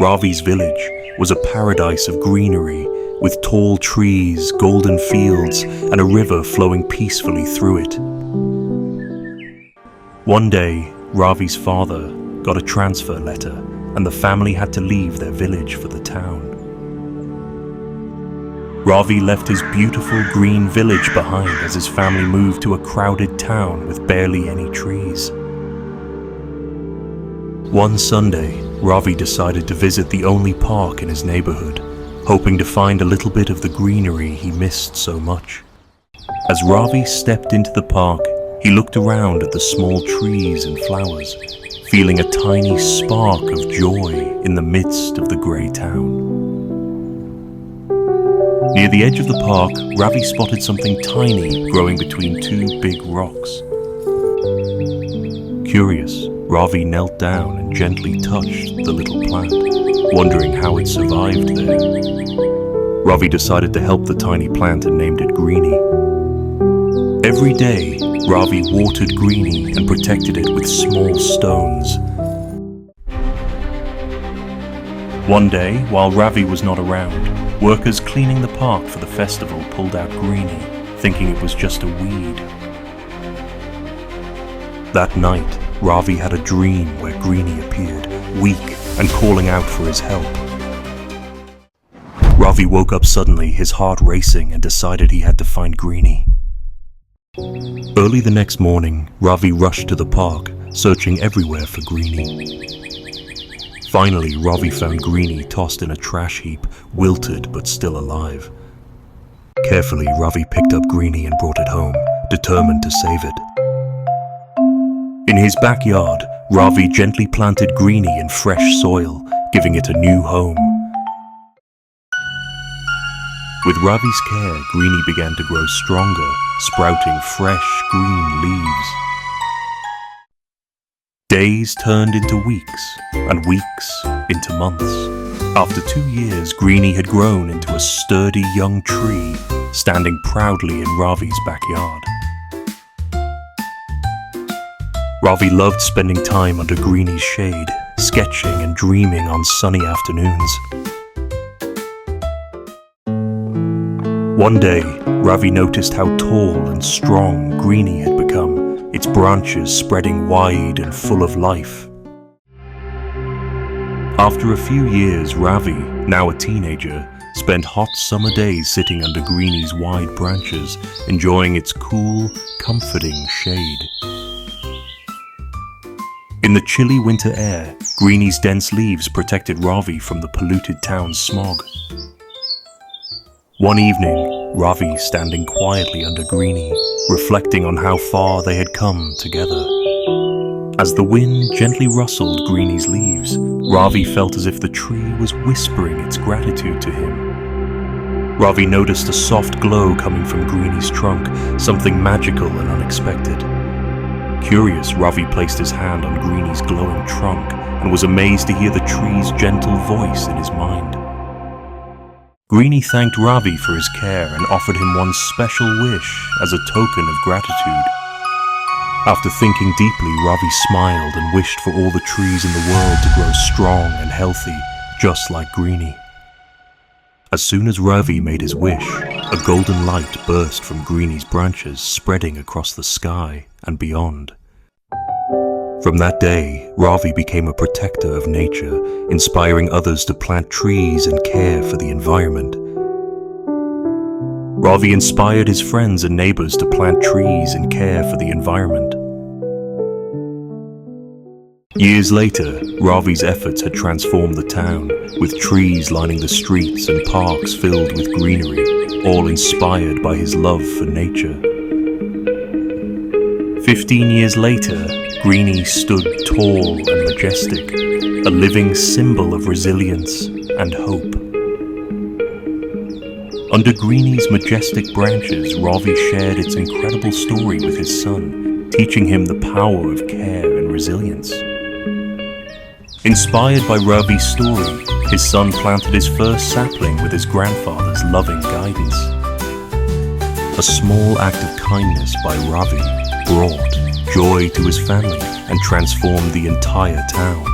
Ravi's village was a paradise of greenery, with tall trees, golden fields, and a river flowing peacefully through it. One day, Ravi's father got a transfer letter, and the family had to leave their village for the town. Ravi left his beautiful green village behind as his family moved to a crowded town with barely any trees. One Sunday, Ravi decided to visit the only park in his neighborhood, hoping to find a little bit of the greenery he missed so much. As Ravi stepped into the park, he looked around at the small trees and flowers, feeling a tiny spark of joy in the midst of the grey town. Near the edge of the park, Ravi spotted something tiny growing between two big rocks. Curious, Ravi knelt down and gently touched the little plant, wondering how it survived there. Ravi decided to help the tiny plant and named it Greeny. Every day, Ravi watered Greeny and protected it with small stones. One day, while Ravi was not around, workers cleaning the park for the festival pulled out Greeny, thinking it was just a weed. That night, Ravi had a dream where Greeny appeared, weak and calling out for his help. Ravi woke up suddenly, his heart racing, and decided he had to find Greeny. Early the next morning, Ravi rushed to the park, searching everywhere for Greeny. Finally, Ravi found Greeny tossed in a trash heap, wilted but still alive. Carefully, Ravi picked up Greeny and brought it home, determined to save it. In his backyard, Ravi gently planted Greeny in fresh soil, giving it a new home. With Ravi's care, Greeny began to grow stronger, sprouting fresh green leaves. Days turned into weeks, and weeks into months. After 2 years, Greeny had grown into a sturdy young tree, standing proudly in Ravi's backyard. Ravi loved spending time under Greeny's shade, sketching and dreaming on sunny afternoons. One day, Ravi noticed how tall and strong Greeny had become, its branches spreading wide and full of life. After a few years, Ravi, now a teenager, spent hot summer days sitting under Greeny's wide branches, enjoying its cool, comforting shade. In the chilly winter air, Greeny's dense leaves protected Ravi from the polluted town's smog. One evening, Ravi standing quietly under Greeny, reflecting on how far they had come together. As the wind gently rustled Greeny's leaves, Ravi felt as if the tree was whispering its gratitude to him. Ravi noticed a soft glow coming from Greeny's trunk, something magical and unexpected. Curious, Ravi placed his hand on Greeny's glowing trunk and was amazed to hear the tree's gentle voice in his mind. Greeny thanked Ravi for his care and offered him one special wish as a token of gratitude. After thinking deeply, Ravi smiled and wished for all the trees in the world to grow strong and healthy, just like Greeny. As soon as Ravi made his wish, a golden light burst from Greeny's branches, spreading across the sky and beyond. From that day, Ravi became a protector of nature, inspiring others to plant trees and care for the environment. Ravi inspired his friends and neighbors to plant trees and care for the environment. Years later, Ravi's efforts had transformed the town, with trees lining the streets and parks filled with greenery, all inspired by his love for nature. 15 years later, Greeny stood tall and majestic, a living symbol of resilience and hope. Under Greeny's majestic branches, Ravi shared its incredible story with his son, teaching him the power of care and resilience. Inspired by Ravi's story, his son planted his first sapling with his grandfather's loving guidance. A small act of kindness by Ravi brought joy to his family and transformed the entire town.